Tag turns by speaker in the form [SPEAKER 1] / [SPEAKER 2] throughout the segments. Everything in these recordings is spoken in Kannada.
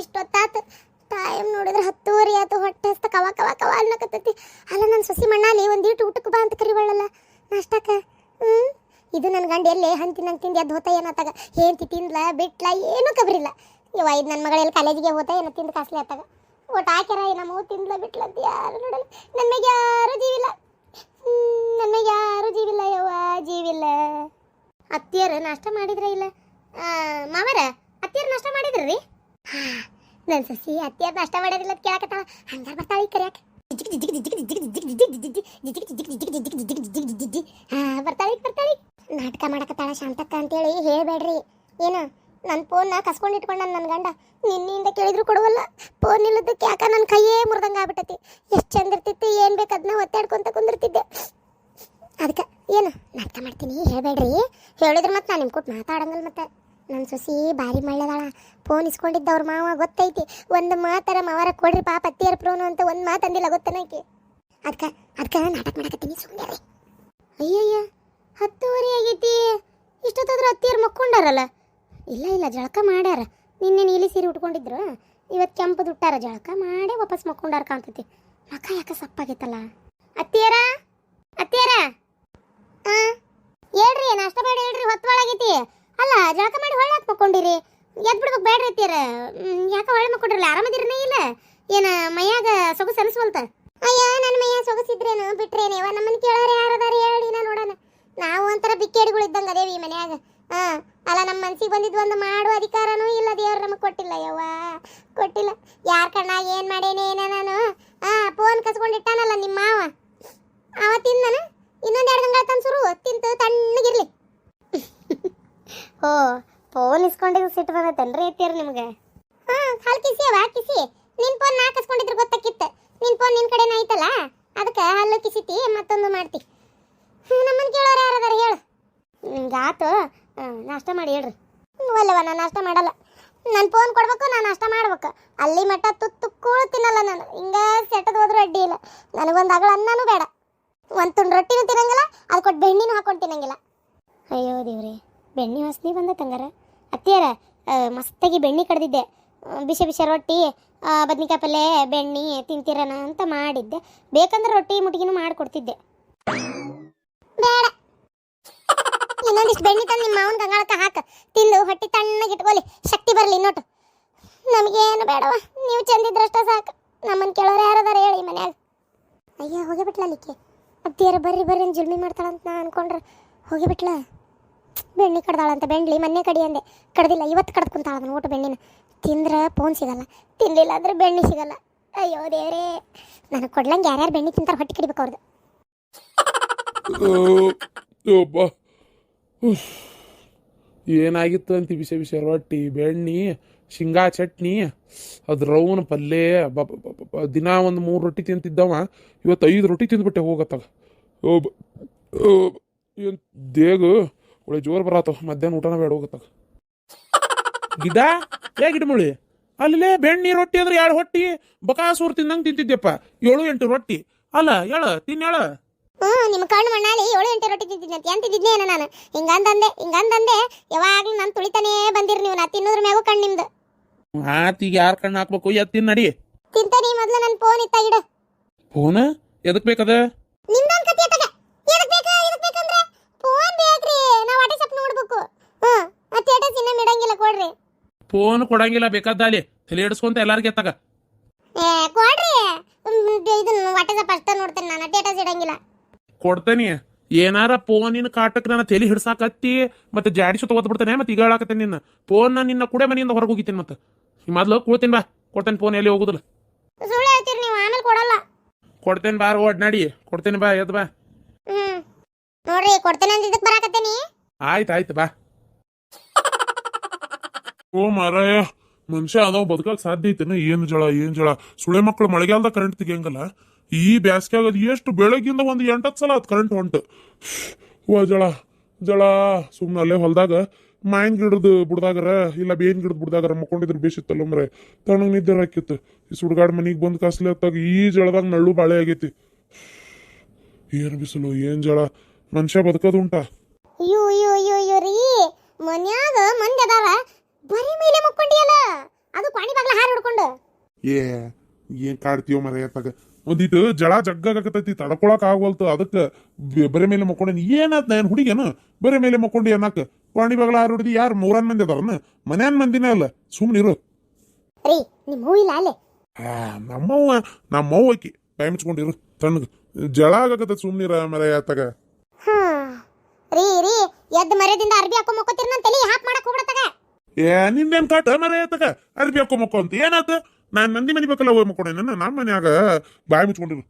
[SPEAKER 1] ಇಷ್ಟೊತ್ತಾತು. ಟೈಮ್ ನೋಡಿದ್ರೆ 10:30 ಆತು. ಹೊಟ್ಟೆ ಹಸ್ತ ಕವ ಕವ ಕವ ಅನ್ನಕತ್ತೈತಿ. ಅಲ್ಲ ನನ್ನ ಸೊಸಿ ಮಣ್ಣಾಲಿ ಒಂದೀಟು ಊಟಕ್ಕೆ ಬಾ ಅಂತ ಕರಿವಳಲ್ಲ ನಾಷ್ಟಕ್ಕ. ಇದು ನನ್ನ ಗಂಡ ಎಲ್ಲೇ ಹಂತಿನಂಗೆ ತಿಂದು ಎದ್ದು ಹೋತ ಏನತ್ತಾಗ. ಏನ್ತಿ ತಿಂದ್ಲ ಬಿಟ್ಲ ಏನೂ ಕಬರಿಲ್ಲ. ಇವ ಇದು ನನ್ನ ಮಗಳೆಲ್ಲಿ ಕಾಲೇಜಿಗೆ ಹೋತ ಏನೋ ತಿಂದು ಕಾಸ್ಲಿ ಆತಾಗ. ಒಟ್ಟು ಹಾಕ್ಯಾರ ನಮ್ಮ ತಿಂದ್ಲ ಬಿಟ್ಲ ಅಂತ ಯಾರು ನೋಡಲ್ಲ. ನನಗೆ ಯಾರೂ ಜೀವಿಲ್ಲ, ನನಗೆ ಯಾರೂ ಜೀವಿಲ್ಲ ಯವ್ವ, ಜೀವಿಲ್ಲ. ಅತ್ತಿಯರು ನಾಷ್ಟ ಮಾಡಿದ್ರೆ ಇಲ್ಲ ಮಾವರ? ಅತ್ತಿಯರು ನಾಷ್ಟ ಮಾಡಿದ್ರಿ ರೀ? ನನ್ನ ಸಸಿ ಅತ್ತಿಯರು ನಾಷ್ಟ ಮಾಡೋದಿಲ್ಲ ಅಂತ ಕೇಳಕತ್ತಾಳ. ಹಂಗಾರೆ ಬರ್ತಾಳೆ ಈ ಕರಿಯಾಕ. ಬರ್ತಾಳೆ ಬರ್ತಾಳೆ. ನಾಟಕ ಮಾಡಕತ್ತಾಳ ಶಾಂತಕ್ಕ ಅಂತೇಳಿ ಹೇಳಬೇಡ್ರಿ. ಏನು ನನ್ನ ಫೋನ್ನ ಕಸ್ಕೊಂಡು ಇಟ್ಕೊಂಡ ನನ್ನ ಗಂಡ. ನಿನ್ನೆಯಿಂದ ಕೇಳಿದ್ರು ಕೊಡುವಲ್ಲ. ಫೋನ್ ಇಲ್ಲದಕ್ಕೆ ಯಾಕ ನನ್ನ ಕೈಯೇ ಮುರಿದಂಗೆ ಆಗ್ಬಿಟ್ಟತಿ. ಎಷ್ಟು ಚಂದ ಇರ್ತಿತ್ತು, ಏನು ಬೇಕು ಅದನ್ನ ಒತ್ತಾಡ್ಕೊಂತ ಕುಂದಿರ್ತಿದ್ದೆ. ಅದಕ್ಕೆ ಏನು ನಾಟಕ ಮಾಡ್ತೀನಿ ಹೇಳಬೇಡ್ರಿ. ಹೇಳಿದ್ರೆ ಮತ್ತೆ ನಾನು ನಿಮ್ಮ ಕೊಟ್ಟು ಮಾತಾಡಂಗಲ್ಲ. ಮತ್ತೆ ನನ್ನ ಸೊಸಿ ಭಾರಿ ಮಳ್ಳದಾಳ. ಫೋನ್ ಇಸ್ಕೊಂಡಿದ್ದವ್ರ ಮಾವ ಗೊತ್ತೈತಿ. ಒಂದು ಮಾತರ ಮಾವರ ಕೊಡ್ರಿ ಪಾಪ ಅತ್ತಿಯರ್ ಪ್ರೋನು ಅಂತ ಒಂದು ಮಾತು ಅಂದಿಲ್ಲ ಗೊತ್ತನಕ್ಕೆ. ಅದಕ್ಕೆ ನಾಟಕ ಮಾಡಕತ್ತೀನಿ ಸುಮ್ಮನೆ ರೀ. ಅಯ್ಯಯ್ಯ 10:30 ಆಗೈತಿ. ಇಷ್ಟೊತ್ತಾದ್ರೂ ಅತ್ತಿಯರು ಮಕ್ಕೊಂಡಾರಲ್ಲ. ಇಲ್ಲ ಜಳಕ ಮಾಡ್ಯಾರ. ನಿನ್ನೆ ನೀಲಿ ಸೀರೆ ಉಟ್ಕೊಂಡಿದ್ರು, ಇವತ್ತು ಕೆಂಪು ದುಟ್ಟಾರ. ಜಳಕ ಮಾಡಿ ವಾಪಸ್ ಮಕ್ಕೊಂಡಾರ ಕಾಣ್ತೈತಿ. ಮಕ್ಕ ಯಾಕೆ ಸಪ್ಪಾಗೈತಲ್ಲ. ಅತ್ತಿಯರ ಹೇಳ್ರಿ, ನಾಷ್ಟ ಬೇಡ ಹೇಳ್ರಿ, ಹೊತ್ತು ಒಳಗೈತಿ. ಅಲ್ಲ ಜಳಕ ಮಾಡಿ ಹೊಳ್ಳಿ ಹಾಕಿ ಮಕ್ಕೊಂಡಿರಿ. ಎದ್ ಬಿಡ್ಬೇಕು ಬೇಡ್ರಿ ಅತ್ತಿಯರ. ಯಾಕೆ ಹೊಳ್ಳಿ ಮಕ್ಕೊಂಡ್ರಲ್ಲ? ಆರಾಮದಿರನೇ ಇಲ್ಲ? ಏನ ಮೈಯಾಗ ಸೊಗಸು ಅನಿಸ್ವಲ್ತ? ಅಯ್ಯ ನನ್ನ ಮೈಯ ಸೊಗಸಿದ್ರೇನು ಬಿಟ್ರೇನೇವ? ನಮ್ಮನ್ನ ಕೇಳೋರು ಯಾರದಾರ ಹೇಳಿ ನಾ ನೋಡೋಣ. ನಾವು ಒಂಥರ ಬಿಕ್ಕೇಡಿಗಳಿದ್ದಂಗೆ ಅದೇವಿ ಈ ಮನ್ಯಾಗ. ಅಲ್ಲ ನಮ್ಮ ಮನ್ಸಿಗೆ ಬಂದಿದ್ದು ಒಂದು ಮಾಡುವ ಅಧಿಕಾರನೂ ಇಲ್ಲ. ದೇವ್ರು ನಮಗೆ ಕೊಟ್ಟಿಲ್ಲ ಯವ್ವ, ಕೊಟ್ಟಿಲ್ಲ. ಯಾರ ಕಣ್ಣಾಗ ಏನು ಮಾಡೇನೇನ ನಾನು? ಫೋನ್ ಕಸ್ಕೊಂಡಿಟ್ಟಾನಲ್ಲ ನಿಮ್ಮ ಮಾವ, ಅವ ತಿಂದನ ಇನ್ನೊಂದು 2 ಗಂಗಳ ತಂದ್ಸುರು ತಿಂತು ತಣ್ಣಗಿರ್ಲಿ. ಓ ಫೋನ್ ಇಸ್ಕೊಂಡಿದ್ದು ಸಿಟ್ಟು ಬಂದತ್ತೇನ್ರಿ ಅತ್ತಿಯರ್ ನಿಮ್ಗೆ? ಹಾಲು ಕಿಸಿ ಅವ ಕಿಸಿ. ನಿನ್ನ ಫೋನ್ ನಾ ಕಸ್ಕೊಂಡಿದ್ರು ಗೊತ್ತಾಕಿತ್ತು. ನಿನ್ನ ಫೋನ್ ನಿನ್ನ ಕಡೆನೇ ಐತಲ್ಲ, ಅದಕ್ಕೆ ಹಲ್ಲು ಕಿಸಿತಿ ಮತ್ತೊಂದು ಮಾಡ್ತಿ. ನಮ್ಮನ್ನು ಕೇಳೋರು ಯಾರದಾರ ಹೇಳು. ಆತು, ನಾಷ್ಟ ಮಾಡಿ ಹೇಳ್ರಿ. ಒಲ್ಲವ ನಾನು ನಾಷ್ಟ ಮಾಡಲ್ಲ. ನನ್ನ ಫೋನ್ ಕೊಡ್ಬೇಕು, ನಾನು ನಾಷ್ಟ ಮಾಡ್ಬೇಕು. ಅಲ್ಲಿ ಮಟ್ಟ ತುತ್ತು ಕೂಳು ತಿನ್ನಲ್ಲ ನಾನು. ಹಿಂಗೆ ಸೆಟ್ಟದ ಹೋದ್ರೂ ಅಡ್ಡಿ ಇಲ್ಲ. ನನಗೊಂದು ಅಗಳ ಅನ್ನನೂ ಬೇಡ. ಒಂದು ತುಂಡು ರೊಟ್ಟಿನೂ ತಿನ್ನಂಗಿಲ್ಲ, ಅದು ಕೊಟ್ಟು ಬೆಣ್ಣಿನೂ ಹಾಕೊಂಡು ತಿನ್ನಂಗಿಲ್ಲ. ಅಯ್ಯೋ ದೇವ್ರಿ, ಬೆಣ್ಣೆ ವಾಸನೆ ಬಂದತ್ತಂಗಾರ. ಅತ್ತಿಯರ ಮಸ್ತಾಗಿ ಬೆಣ್ಣೆ ಕಡ್ದಿದ್ದೆ. ಬಿಸಿ ಬಿಸಿ ರೊಟ್ಟಿ, ಬದ್ನಿಕಾಯಿ ಪಲ್ಯ, ಬೆಣ್ಣೆ ತಿಂತೀರನ ಅಂತ ಮಾಡಿದ್ದೆ. ಬೇಕಂದ್ರೆ ರೊಟ್ಟಿ ಮುಟ್ಟಿಗೆನೂ ಮಾಡಿಕೊಡ್ತಿದ್ದೆ. ಬೇಡ, ಇನ್ನೊಂದಿಷ್ಟು ಬೆಣ್ಣೆ ತಂದು ನಿಮ್ಮ ಮಾವನ ಗಂಗಾಳಕ್ಕೆ ಹಾಕ, ತಿಂದು ಹೊಟ್ಟೆ ತಣ್ಣಗೆ ಇಟ್ಕೊಳ್ಳಿ, ಶಕ್ತಿ ಬರಲಿ ಇನ್ನೊಟ್ಟು. ನಮಗೇನು ಬೇಡವ, ನೀವು ಚಂದಿದ್ರಷ್ಟ ಸಾಕು. ನಮ್ಮನ್ನು ಕೇಳೋರು ಯಾರದಾರ ಹೇಳಿ ಮನ್ಯಾಗ. ಅಯ್ಯ ಹೋಗಿಬಿಟ್ಲಲ್ಲಿಕ್ಕೆ. ಅತ್ತಿಯರ ಬರ್ರಿ ಬರ್ರಿ ಅಂತ ಜುಲ್ಮಿ ಮಾಡ್ತಾಳಂತ ನಾ ಅನ್ಕೊಂಡ್ರೆ ಹೋಗಿಬಿಟ್ಲ. ಬೆಣ್ಣೆ ಕಡ್ದಾಳಂತ. ಬೆಂಡ್ಲಿ ಮೊನ್ನೆ ಕಡಿ ಅಂದೆ, ಕಡ್ದಿಲ್ಲ. ಇವತ್ತು ಕಡ್ದು ಕುಂತಾಳ ಅದನ್ನ ಊಟ. ಬೆಣ್ಣಿನ ತಿಂದ್ರೆ ಫೋನ್ ಸಿಗಲ್ಲ, ತಿನ್ನಲಿಲ್ಲ ಅಂದ್ರೆ ಬೆಣ್ಣೆ ಸಿಗಲ್ಲ. ಅಯ್ಯೋ ದೇವ್ರೇ, ನನಗೆ ಕೊಡ್ಲಂಗೆ ಯಾರ್ಯಾರು ಬೆಣ್ಣೆ ತಿಂತಾರೆ ಹೊಟ್ಟೆ ಕಡಿಬೇಕು ಅವ್ರದ್ದು.
[SPEAKER 2] ಏನಾಗಿತ್ತು ಅಂತ ಬಿಸಿ ಬಿಸಿ ರೊಟ್ಟಿ, ಬೆಣ್ಣೆ, ಶೇಂಗಾ ಚಟ್ನಿ, ಅದು ರೌನ್ ಪಲ್ಯ. ದಿನ ಒಂದು 3 ರೊಟ್ಟಿ ತಿಂತಿದ್ದವ, ಇವತ್ತು 5 ರೊಟ್ಟಿ ತಿಂದ್ಬಿಟ್ಟೆ ಹೋಗತ್ತಾಗ. ಏನು ದೇಗ ಒಳ್ಳೆ ಜೋರು ಬರತ್ತವ. ಮಧ್ಯಾಹ್ನ ಊಟನ ಬೇಡ ಹೋಗತ್ತಾಗ. ಗಿಡ ಗಿಡ ಮುಳಿ ಅಲ್ಲೇ ಬೆಣ್ಣೆ ರೊಟ್ಟಿ ಅಂದ್ರೆ 2 ಹೊಟ್ಟಿ ಬಕಾಸೂರು ತಿಂದಂಗೆ ತಿಂತಿದ್ದೆಪ್ಪ. 7-8 ರೊಟ್ಟಿ ಅಲ್ಲ ಹೇಳ ತಿನ್ನೇಳ.
[SPEAKER 1] ನಿಮ್ಮ ಕಣ್ಣು ಮಣ್ಣಾಲಿ 7-8 ರೊಟ್ಟಿ ತಿಂತಿದ್ದಂತೆ ಅಂತಿದ್ದೇನೆ ನಾನು. ಹಿಂಗಂದಂದೆ ಯಾವಾಗ್ಲೂ ನಾನು ತುಳಿತಾನೇ ಬಂದಿರಿ ನೀವು. ನಾ ತಿನ್ನೋದ್ರ ಮ್ಯಾಗೂ ಕಣ್ಣು ನಿಮ್ದು.
[SPEAKER 2] ಈಗ ಯಾರ ಕಣ್ಣು ಹಾಕ್ಬೇಕು? ಎತ್ತಿನ ನಡಿ
[SPEAKER 1] ತಿಂತಾನಿ. ಮೊದ್ಲು ನನ್ನ ಫೋನ್ ಇತ್ತಾಗಿಡ.
[SPEAKER 2] ಫೋನ್ ಎದಕ್ ಬೇಕದ?
[SPEAKER 1] ನಿಮ್ದೊಂದು ಕತೆ ತಗ. ಎದಕ್ ಬೇಕಂದ್ರೆ ಫೋನ್ ಬೇಕ್ರಿ. ನಾ ವಾಟ್ಸ್ಆಪ್ ನೋಡ್ಬೇಕು. ಆ ಸ್ಟೇಟಸ್ ಇನ್ನ ಇಡಂಗಿಲ್ಲ, ಕೊಡ್ರಿ.
[SPEAKER 2] ಫೋನ್ ಕೊಡಂಗಿಲ್ಲ, ಬೇಕಾದಲ್ಲಿ ತಲೆ ಹಿಡಿಸ್ಕೊಂತ ಎಲ್ಲಾರ್ಗೆ ಎತ್ತಾಗ.
[SPEAKER 1] ಕೊಡ್ರಿ. ಇದನ್ನ ವಾಟ್ಸ್ಆಪ್ ಅಷ್ಟ ನೋಡ್ತೇನೆ ನಾನು, ಸ್ಟೇಟಸ್ ಇಡಂಗಿಲ್ಲ.
[SPEAKER 2] ಕೊಡ್ತೇನಿ. ಏನಾರ ಫೋನಿನ ಕಾಟಕ್ಕೆ ನನ್ನ ತಲೆ ಹಿಡ್ಸಾಕತ್ತಿ ಮತ್ತೆ ಜಾಡಿಸು ತಗೋದ್ಬಿಡ್ತೇನೆ. ಮತ್ತೆ ಈಗ ಹೇಳಾಕತ್ತೇನೆ ನಿನ್ನ ಫೋನ್ ನಿನ್ನ ಕೂಡ ಮನೆಯಿಂದ ಹೊರಗೆ ಹೋಗಿತ್ತೇನೆ. ಮತ್ತೆ ಮೊದ್ಲು ಕೂಳ್ತೀನಿ ಬಾ, ಕೊಡ್ತೇನೆ. ಫೋನ್ ಎಲ್ಲಿ ಹೋಗುದಿಲ್ಲ.
[SPEAKER 1] ಸುಳ್ಳು ಹೇಳ್ತೀರಿ ನೀವು, ಆಮೇಲೆ ಕೊಡಲ್ಲ.
[SPEAKER 2] ಕೊಡ್ತೇನೆ ಬಾ, ಓಡ್ ನಡಿ ಕೊಡ್ತೇನೆ ಬಾ, ಎದ್ ಬಾ.
[SPEAKER 1] ನೋಡ್ರಿ ಕೊಡ್ತೇನೆ ಅಂತ ಇದಕ್ಕೆ ಬರಾಕತ್ತೇನಿ.
[SPEAKER 2] ಆಯ್ತು ಬಾ. ಓ ಮಾರಾಯ, ಮನುಷ್ಯ ಅದಾವ ಬದುಕಕ್ ಸಾಧ್ಯ ಐತೇನ? ಏನ್ ಜಳ ಸುಳೆ ಮಕ್ಕಳು ಮಳೆಗಾಲದ ಕರೆಂಟ್ ತೆಗಿಯಂಗಲ್ಲ. ಈ ಬ್ಯಾಸ್ಗ್ಯಾಗ ಅದು ಎಷ್ಟು ಬೆಳಗ್ಗಿಂದ ಒಂದು 8-10 ಸಲ ಅದು ಕರೆಂಟ್ ಹೊಂಟು. ಜಳ ಸುಮ್ಮನೆ ಅಲ್ಲೇ ಹೊಲ್ದಾಗ ಮಾವಿನ ಗಿಡದ ಬುಡ್ದಾಗರ ಇಲ್ಲ ಬೇವಿನ ಗಿಡದ ಬುಡ್ದಾಗರ ಮಕ್ಕೊಂಡಿದ್ರು ಬೇಸಿತ್ತಲ್ಲ ಅಂದ್ರೆ ತಣ್ಣಗೆ ನಿದ್ದೆ ಹಾಕಿತ್ತು. ಈ ಸುಡ್ಗಾಡ್ ಮನಿಗೆ ಬಂದು ಕಾಸ್ಲಿ ಹತ್ತಾಗ ಈ ಜಳದಾಗ ನಳ್ಳು ಬಾಳೆ ಆಗೈತಿ. ಏನ್ ಬಿಸಿಲು, ಏನ್ ಜಳ, ಮನುಷ್ಯ ಬದುಕದು ಉಂಟಾ?
[SPEAKER 1] ಅಯ್ಯೋ ರೀ, ಮನ್ಯಾಗ ಮಂದಿ ಅದಾರ, ಬರೀ ಮೇಲೆ ಮಕ್ಕೊಂಡಿಯಲ್ಲ. ಅದು ಪಾಣಿ ಬಾಗ್ಲ
[SPEAKER 2] ಏ ಏನ್ ಕಾಡ್ತೀವೋ ಮರ ತಗ ಒಂದಿಟ್ಟು ಜಳ ಜಗ್ಗಾಗತೈತಿ ತಡ್ಕೊಳಕ್ ಆಗವಲ್ತು ಅದಕ್ಕೆ ಬರೆ ಮೇಲೆ ಮಕ್ಕೊಂಡೇನಿ ಏನಾತ್ ನಾನು ಹುಡುಗೇನು ಬರೆ ಮೇಲೆ ಮಕ್ಕೊಂಡು ಏನಕ್ಕ ಕ್ವಾಣಿ ಬಗಲ ಯಾರು ಹುಡುಗಿ ಯಾರು 3 ಮಂದಿ ಅದಾರನ ಮನ್ಯಾನ್ ಮಂದಿನೇ ಅಲ್ಲ ಸುಮ್ಮನಿರು
[SPEAKER 1] ರೀ ನಿಮ್ಮ ಹೂ ಇಲ್ಲ ಅಲ್ಲೇ
[SPEAKER 2] ನಮ್ಮವ್ವ ಆಕಿ ಬಾಯಿ ಮುಚ್ಕೊಂಡಿರು ತಣ್ಣಗೆ ಜಳ ಆಗಕತ್ತ ಸುಮ್ಮನಿರ ಮರ ತಗ
[SPEAKER 1] ಹಾ ರೀ ರೀ ಎದ್ದು ಮರ್ಯಾದಿಂದ ಅರ್ಬಿ ಹಾಕೊಂಡ್ ಮಕ್ಕೋತೀರಿ ನನ್ನ ತಲೆ ಹಾಪ್ ಮಾಡಕ್ ಹೋಗ್ಬಿಡತ್ತಾಗ
[SPEAKER 2] ಏ ನಿಂದೇನ್ ಕಾಟ ಮರ ತಗ ಅರ್ಬಿ ಹಾಕೋ ಮಕ್ಕೋ ಅಂತ ಏನಾತ ನಾನ್ ಮಂದಿ ಮನಿ ಬೇಕಲ್ಲ ಹೋಗಿ ಮಕ್ಕೊಂಡೆ ನಮ್ಮ ಮನ್ಯಾಗ ಬಾಯಿ ಮುಚ್ಕೊಂಡಿರು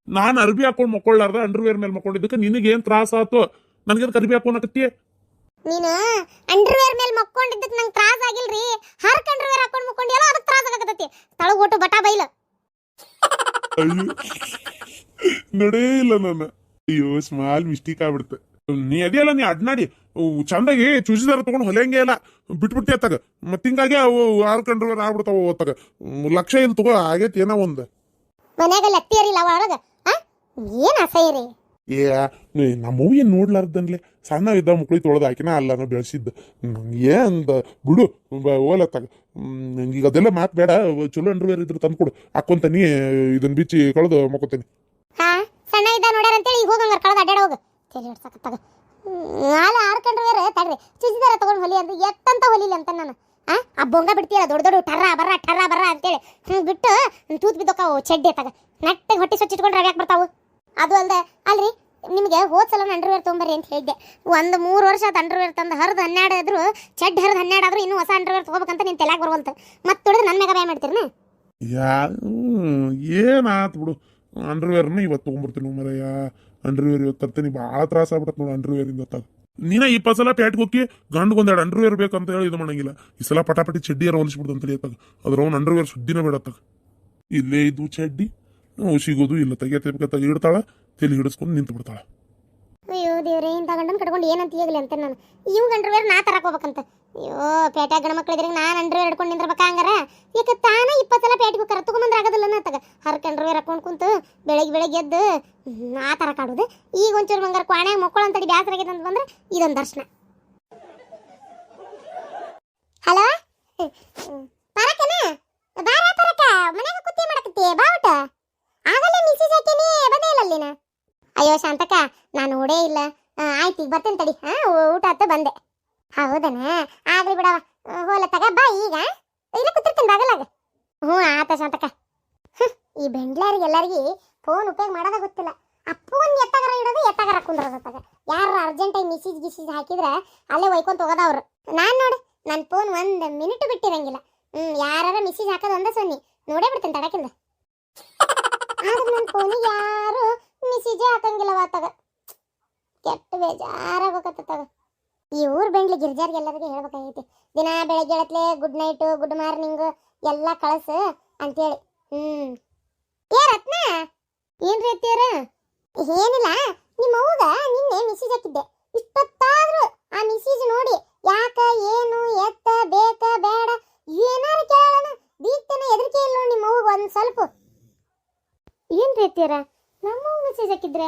[SPEAKER 2] ನಾನು ಅರ್ಬಿ ಹಾಕೊಂಡ್ ಮಕ್ಕೊಳ್ಳಾರ್ದ ಅಂಡರ್ವೇರ್ ಮೇಲೆ ಮಕ್ಕೊಂಡಿದ್ದಕ್ಕೆ ನಿನಗೇನ್ ತ್ರಾಸ ಆತು ನನಗೆ ಅರ್ಬಿ ಹಾಕೋನಕತ್ತಿ
[SPEAKER 1] ನೀನು ಅಂಡರ್ವೇರ್ ಮೇಲೆ ಮಕ್ಕೊಂಡಿದ್ದಕ್ಕೆ ನಂಗೆ ತ್ರಾಸ ಆಗಿಲ್ರಿ ಹರ್ಕ್ ಅಂಡರ್ವೇರ್ ಹಾಕೊಂಡ್ ಮಕ್ಕೊಂಡಿಯಲ್ಲ ಅದಕ್ಕೆ ತ್ರಾಸ ಆಗತೈತಿ ತಳಗ್ ಒಟ್ಟು ಬಟಾ ಬೈಲ
[SPEAKER 2] ಅಯ್ಯೋ ನಡೇ ಇಲ್ಲ ನನ್ನ ಅಯ್ಯೋ ಸ್ಮಾಲ್ ಮಿಸ್ಟೇಕ್ ಆಗ್ಬಿಡ್ತೆ ನೀ ಅದಿಯಲ್ಲ ನೀ ಅಡ್ನಾಡಿ ಚಂದಾಗಿ ಚುಜಿದಾರ ತಗೊಂಡು ಹೊಲೆಂಗೆ ಇಲ್ಲ ಬಿಟ್ಬಿಟ್ಟಿ ಅತ್ತಾಗ ಮತ್ತ ಹಿಂಗಾಗಿ ಅವು 6 ಕಂಡ್ರವರ್ ಆಗ್ಬಿಡ್ತಾವ ಅವತ್ತಾಗ ಲಕ್ಷ ಇಲ್ಲ ತಗೋ ಆಗೈತಿ ಏನೋ ಒಂದು
[SPEAKER 1] ಮನ್ಯಾಗ ಲತ್ತಿಯರಿಲ್ಲ ಒಳಗ ಏನ್ ಅಸಹ್ಯ ರೀ
[SPEAKER 2] ಏ ನಮ್ಮ ಮೂವಿ ಏನ್ ನೋಡ್ಲಾರ್ದನ್ಲೆ ಸಣ್ಣ ಇದ್ದ ಮುಕ್ಳಿ ತೊಳೆದು ಹಾಕಿನ ಅಲ್ಲ ನಾ ಬೆಳೆಸಿದ್ದ ಏನ್ ಬಿಡು ಓಲತ್ತಾಗ ಈಗ ಅದೆಲ್ಲ ಮಾತು ಬೇಡ ಚಲೋ ಅಂಡರ್ವೇರ್ ಇದ್ರೆ ತಂದ್ಕೊಡು ಹಾಕೊಂತ ನೀ ಇದನ್ನ ಬಿಚ್ಚಿ ಕಳೆದು ಮಕ್ಕೋತೇನೆ
[SPEAKER 1] ಹಾ ಸಣ್ಣ ಇದ್ದ ನೋಡ್ಯಾರ ಅಂತೇಳಿ ಈಗ ಹೋಗಂಗಾರ ಕಳೆದ ಅಡ್ಡಾಡ ಹೋಗ ತಲೆ ಹಿಡ್ಸಕತ್ತಾಗ ನಾಳೆ ಆಡ್ಕೊಂಡ್ರವೇರ ತಡ್ರಿ ಚುಜಿದಾರ ತಗೊಂಡು ಹೊಲಿ ಅಂದ್ರೆ ಎಟ್ಟಂತ ಹೊಲಿಲಿ ಅಂತ ನಾನು ಆ ಬೊಂಗ ಬಿಡ್ತೀರ ದೊಡ್ಡ ದೊಡ್ಡ ಟರ್ರ ಬರ್ರ ಅಂತೇಳಿ ಬಿಟ್ಟು ತೂತ್ ಬಿದ್ದೋಕಾವು ಚಡ್ಡಿ ಅತ್ತಾಗ ನಟ್ಟಿಗೆ ಹೊಟ್ಟೆ ಸ್ವಚ್ಛಿಟ್ಕೊಂಡ್ರೆ ಅವ್ಯಾಕೆ ಬರ್ತಾವು ಅದು ಅಲ್ದೆ ಅಲ್ರಿ ನಿಮಗೆ ಹೋದ ಸಲ ಅಂಡರ್ವೇರ್ ತೊಗೊಂಬರ್ರಿ ಅಂತ ಹೇಳಿದ್ದೆ 3 ವರ್ಷ ಆದ ಅಂಡರ್ವೇರ್ ತಂದು ಹರಿದು 12 ಆದ್ರೂ ಚಡ್ಡಿ ಹರಿದು 12 ಆದ್ರೂ ಇನ್ನೂ ಹೊಸ ಅಂಡರ್ವೇರ್ ತಗೋಬೇಕಂತ ನೀನು ತಲೆಗೆ ಬರುವಂತ ಮತ್ತೆ ತೊಳೆದು ನನ್ನ ಮ್ಯಾಗ ಬಾಯ್ ಮಾಡ್ತೀರನ
[SPEAKER 2] ಏನಾತ್ ಬಿಡು ಅಂಡರ್ವೇರ್ನ ಇವತ್ತು ತೊಗೊಂಬರ್ತೀನಿ ಮರಯ್ಯ ಅಂಡರ್ವೇರ್ ಇವತ್ತು ತರ್ತೀನಿ ಭಾಳ ತ್ರಾಸ ಆಗ್ಬಿಡತ್ತೆ ನೋಡು ಅಂಡರ್ವೇರ್ ಇಂದ ನೀನ 20 ಸಲ ಪ್ಯಾಟ್ಗೆ ಹೋಗಿ ಗಂಡ್ಗೊಂದೆರಡು ಅಂಡರ್ವೇರ್ ಬೇಕಂತ ಹೇಳಿ ಇದು ಮಾಡಂಗಿಲ್ಲ ಈ ಸಲ ಪಟಾಪಟಿ ಚಡ್ಡಿಯಾರ ಹೊಲಿಸ್ಬಿಡ್ದು ಅಂತ ಹೇಳಿದಾಗ ಅದ್ರ ಅವ್ನು ಅಂಡರ್ವೇರ್ ಸುದ್ದಿನ ಬೇಡತ್ತಾಗ ಇಲ್ಲೇ ಇದು ಚಡ್ಡಿ ಸಿಗೋದು ಇಲ್ಲ ತೆಗಿಯತ್ತ ಇಡ್ತಾಳ ತಲೆ ಹಿಡಿಸ್ಕೊಂಡು ನಿಂತು ಬಿಡ್ತಾಳ
[SPEAKER 1] ಅಯ್ಯೋ ದೇವ್ರೆ ಇಂಥ ಗಂಡನ ಕಟ್ಕೊಂಡು ಏನಂತ ಈಗಲಿ ಅಂತ ನಾನು ಇವ್ ಅಂಡರ್ವೇರ್ ನಾ ತರಕ್ ಹೋಗ್ಬೇಕಂತ ಅಯ್ಯೋ ಪೇಟ್ಯಾಗ ಗಂಡ ಮಕ್ಳು ಇದ್ರಾಗ ನಾನು ಅಂಡರ್ವೇರ್ ಹಿಡ್ಕೊಂಡು ನಿಂದ್ರಬೇಕಾ ಹಂಗಾರ ಯಾಕೆ ತಾನ 20 ಸಲ ಪ್ಯಾಟಿಗೆ ಹೋಗ್ತಾರ ತಗೊಂಬಂದ್ರೆ ಆಗೋದಿಲ್ಲ ನತ್ತಾಗ ಹರ್ಕ ಅಂಡರ್ವೇರ್ ಹಾಕೊಂಡು ಕುಂತು ಬೆಳಗ್ಗೆ ಎದ್ದು ಆ ಥರ ಕಾಡೋದು ಈಗ ಒಂಚೂರು ಮಂಗಾರ ಕ್ವಾಣ್ಯಾಗ ಮಕ್ಕಳು ಅಂತಡಿ ಬ್ಯಾಸರ ಆಗೈತೆ ಅಂತ ಬಂದ್ರೆ ಇದೊಂದು ದರ್ಶನ ಹಲೋ ಪರಕನ ಬಾರ ಪರಕ ಮನ್ಯಾಗ ಕುತ್ತಿ ಮಾಡಕತ್ತಿ ಬಾವುಟ ಆಗಲ್ಲ ಮಿಸಿಸ್ ಹಾಕೇನಿ ಬಂದೇ ಇಲ್ಲ ಅಲ್ಲಿನ ಅಯ್ಯೋ ಶಾಂತಕ್ಕ ನಾನು ನೋಡೇ ಇಲ್ಲ ಆಯ್ತು ಈಗ ಬರ್ತೇನೆ ತಡಿ ಊಟ ಆತ ಬಂದೆ ಹೌದನ ಆಗ್ಲಿ ಬಿಡವ ಹೋಲ ತಗ ಬಾ ಈಗ ಇಲ್ಲ ಕೂತಿರ್ತೀನಿ ಬಾಗಲಾಗ ಆತ ಶಾಂತಕ್ಕ ಈ ಬೆಂಡ್ಲಾರಿಗೆ ಎಲ್ಲರಿಗೆ ಫೋನ್ ಉಪಯೋಗ ಮಾಡೋದ ಗೊತ್ತಿಲ್ಲ ಅಪ್ಪಗೊಂದು ಎತ್ತಗರ ಇಡೋದು ಎತ್ತಗರ ಕುಂದ್ರದತ್ತಾಗ ಯಾರು ಅರ್ಜೆಂಟಾಗಿ ಮಿಸಿಜ್ ಹಾಕಿದ್ರೆ ಅಲ್ಲೇ ಒಯ್ಕೊಂತ ಹೋಗೋದವ್ರು ನಾನು ನೋಡಿ ನನ್ನ ಫೋನ್ 1 ಮಿನಿಟ್ ಬಿಟ್ಟಿರಂಗಿಲ್ಲ ಯಾರ ಮಿಸಿಜ್ ಹಾಕೋದು ಒಂದೇ ಸೊನ್ನಿ ನೋಡೇ ಬಿಡ್ತೇನೆ ತಡಕಿಲ್ದ ಆದ್ರೆ ನನ್ನ ಫೋನಿಗೆ ಯಾರು ಮಿಸಿಜೇ ಹಾಕಂಗಿಲ್ಲವಾತಾಗ ಕೆಟ್ಟ ಬೇಜಾರಾಗತ್ತತ್ತಾಗ ಈ ಊರ್ ಬೆಂಡ್ಲಿ ಗಿರ್ಜಾರ್ಗೆ ಎಲ್ಲರಿಗೆ ಹೇಳ್ಬೇಕಾಗೈತಿ ದಿನ ಬೆಳಗ್ಗೆ ಹೇಳತ್ಲೆ ಗುಡ್ ನೈಟು ಗುಡ್ ಮಾರ್ನಿಂಗ್ ಎಲ್ಲ ಕಳಸು ಅಂತೇಳಿ ಏ ರತ್ನ ಏನ್ರಿ ಅತ್ತಿಯರ ಏನಿಲ್ಲ ನಿಮ್ಮ ಅವ್ಗ ನಿನ್ನೆ ಮಿಸಿಜ್ ಹಾಕಿದ್ದೆ ಇಷ್ಟೊತ್ತಾದ್ರೂ ಆ ಮಿಸಿಜ್ ನೋಡಿ ಯಾಕ ಏನು ಎತ್ತ ಬೇಕ ಬೇಡ ಏನಾರು ಕೇಳೋಣ ಬೀಗ್ತಾನೆ ಹೆದರಿಕೆ ಇಲ್ಲ ನಿಮ್ಮ ಅವ್ಗ ಒಂದ್ ಸ್ವಲ್ಪ ಏನ್ರಿ ಅತ್ತಿಯರ ನಮ್ಮ ಮೆಸೇಜ್ ಹಾಕಿದ್ರ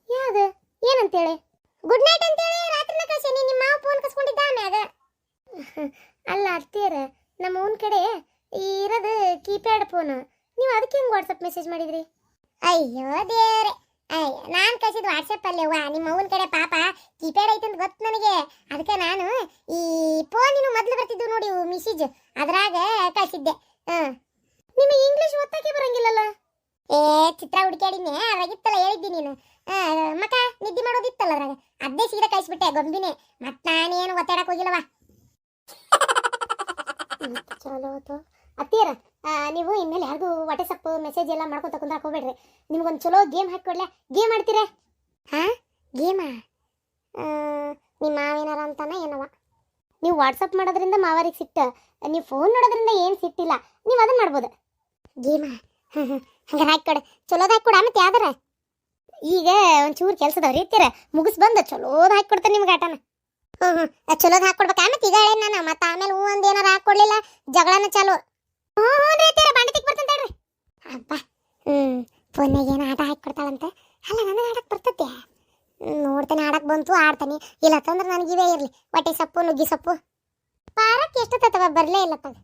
[SPEAKER 1] ಯಾವ್ದು ಏನಂತೇಳಿ ಗುಡ್ ನೈಟ್ ಅಂತೇಳಿ ರಾತ್ರಿನ ಕಳ್ಸೀನಿ ನಿಮ್ಮ ಮಾವ ಫೋನ್ ಕಸ್ಕೊಂಡಿದ್ದ ಆಮ್ಯಾಗ ಅಲ್ಲ ಅತ್ತಿಯರ ನಮ್ಮ ಅವನ ಕಡೆ ಇರೋದು ಕೀಪ್ಯಾಡ್ ಫೋನ್ ನೀವು ಅದಕ್ಕೆ ಹೆಂಗೆ ವಾಟ್ಸಪ್ ಮೆಸೇಜ್ ಮಾಡಿದ್ರಿ ಅಯ್ಯೋ ದೇವ್ರೆ ಅಯ್ಯ ನಾನು ಕಳ್ಸಿದ್ದು ವಾಟ್ಸಪ್ ಅಲ್ಲೇ ವಾ ನಿಮ್ಮ ಅವನ ಕಡೆ ಪಾಪ ಕೀಪ್ಯಾಡ್ ಐತೆ ಅಂತ ಗೊತ್ತು ನನಗೆ ಅದಕ್ಕೆ ನಾನು ಈ ಫೋನಿನ ಮೊದಲು ಬರ್ತಿದ್ದು ನೋಡಿ ಮೆಸೇಜ್ ಅದ್ರಾಗ ಕಳ್ಸಿದ್ದೆ ನಿಮಗೆ ಇಂಗ್ಲೀಷ್ ಓದಕ್ಕೆ ಬರಂಗಿಲ್ಲಲ್ಲ ಏ ಚಿತ್ರ ಹುಡುಕಾಡಿನೇ ಅದ್ರಾಗಿತ್ತಲ್ಲ ಹೇಳಿದ್ದಿ ನೀನು ಮಕ್ಕ ನಿದ್ದೆ ಮಾಡೋದಿತ್ತಲ್ಲ ಅದ್ರಾಗ ಅದೇ ಸೀದಾ ಕಳಿಸ್ಬಿಟ್ಟೆ ಗೊಂಬಿನೇ ಮತ್ ನಾನೇನು ಒತ್ತಾಡಕ್ ಹೋಗಿಲ್ಲವಾ ಚಲೋ ಅತ್ತಿಯರ ನೀವು ಇನ್ಮೇಲೆ ಯಾರಿಗೂ ವಾಟ್ಸಪ್ ಮೆಸೇಜ್ ಎಲ್ಲ ಮಾಡ್ಕೊಂತ ಕುಂದ್ರಾಕ್ ಹೋಗ್ಬೇಡ್ರಿ ನಿಮ್ಗೊಂದು ಚಲೋ ಗೇಮ್ ಹಾಕೊಡ್ಲೆ ಗೇಮ್ ಆಡ್ತೀರಾ ಗೇಮಾ ನಿಮ್ಮ ಮಾವೇನಾರ ಅಂತಾನ ಏನವ ನೀವು ವಾಟ್ಸಪ್ ಮಾಡೋದ್ರಿಂದ ಮಾವರಿಗೆ ಸಿಟ್ಟ ನೀವು ಫೋನ್ ನೋಡೋದ್ರಿಂದ ಏನು ಸಿಟ್ಟಿಲ್ಲ ನೀವು ಅದನ್ನ ಮಾಡ್ಬೋದು ಗೇಮಾ ಹಂಗಾರೆ ಹಾಕೊಡ ಚಲೋದ ಹಾಕೊಡ ಮತ್ತೆ ಯಾವ್ದಾರ ಈಗ ಒಂಚೂರು ಕೆಲಸದವ್ರು ಇರ್ತೀರ ಮುಗಿಸ್ ಬಂದು ಚಲೋದ ಹಾಕೊಡ್ತೇನೆ ನಿಮ್ಗೆ ಆಟನ ಚಲೋದ ಹಾಕೊಡ್ಬೇಕು ಆಮೇಲೆ ಈಗ ಹೇಳಿ ನಾನು ಮತ್ತೆ ಆಮೇಲೆ ಒಂದು ಏನಾರ ಹಾಕೊಡ್ಲಿಲ್ಲ ಜಗಳನ ಚಾಲು ಬಾಂಡತಿಗೆ ಬರ್ತಂತ ಹೇಳ್ರಿ ಅಪ್ಪ ಫೋನ್ನಾಗ ಏನೋ ಆಟ ಹಾಕೊಡ್ತಾಳಂತ ಅಲ್ಲ ನನಗೆ ಆಡಕ್ಕೆ ಬರ್ತೈತೆ ನೋಡ್ತೇನೆ ಆಡಕ್ಕೆ ಬಂತು ಆಡ್ತಾನೆ ಇಲ್ಲ ತಂದ್ರೆ ನನಗೆ ಇವೇ ಇರಲಿ ಹೊಟ್ಟೆ ಸೊಪ್ಪು ನುಗ್ಗಿ ಸೊಪ್ಪು ಪಾರಕ್ಕೆ ಎಷ್ಟು ತಗೋ ಬರಲೇ ಇಲ್ಲ ತಗ